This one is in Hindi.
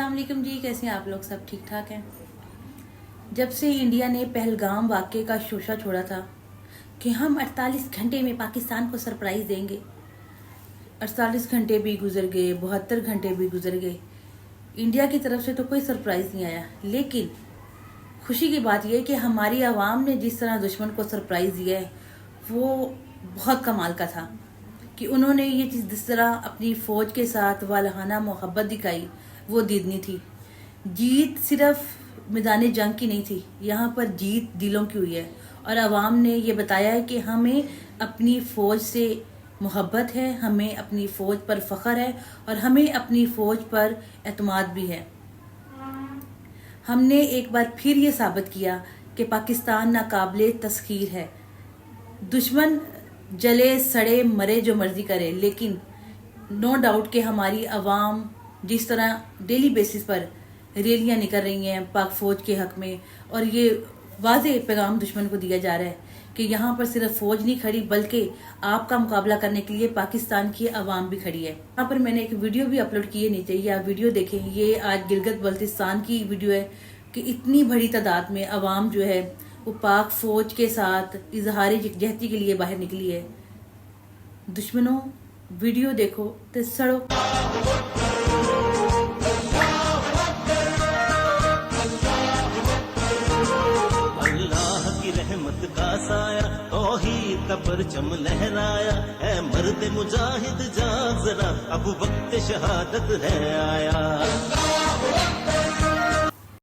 अस्सलाम वालेकुम जी, कैसे हैं आप लोग? सब ठीक ठाक हैं। जब से इंडिया ने पहलगाम वाक़ये का शोशा छोड़ा था कि हम 48 घंटे में पाकिस्तान को सरप्राइज़ देंगे, 48 घंटे भी गुजर गए, 72 घंटे भी गुजर गए। इंडिया की तरफ से तो कोई सरप्राइज़ नहीं आया, लेकिन खुशी की बात यह है कि हमारी आवाम ने जिस तरह दुश्मन को सरप्राइज़ दिया है वो बहुत कमाल का था कि उन्होंने ये चीज़ जिस तरह अपनी फ़ौज के साथ वालहाना मोहब्बत दिखाई वो दीदनी थी। जीत सिर्फ मैदान जंग की नहीं थी, यहाँ पर जीत दिलों की हुई है और आवाम ने ये बताया है कि हमें अपनी फ़ौज से मोहब्बत है, हमें अपनी फ़ौज पर फ़ख्र है और हमें अपनी फ़ौज पर एतमाद भी है। हमने एक बार फिर ये साबित किया कि पाकिस्तान नाकाबिले तस्खीर है। दुश्मन जले सड़े मरे जो मर्जी करे, लेकिन नो डाउट कि हमारी आवाम जिस तरह डेली बेसिस पर रैलियां निकल रही हैं पाक फौज के हक में, और ये वाज़े पैगाम दुश्मन को दिया जा रहा है कि यहाँ पर सिर्फ फौज नहीं खड़ी बल्कि आपका मुकाबला करने के लिए पाकिस्तान की आवाम भी खड़ी है। यहाँ पर मैंने एक वीडियो भी अपलोड की है, नीचे ये आप वीडियो देखें। ये आज गिलगित बल्तिस्तान की वीडियो है कि इतनी बड़ी तादाद में आवाम जो है वो पाक फौज के साथ इजहार यकजहती के लिए बाहर निकली है। दुश्मनों, वीडियो देखो तो सड़ो। अल्लाह की रहमत का साया, तौहीद का परचम लहराया है, मर्द मुजाहिद जाग जरा, अब वक्त शहादत है आया।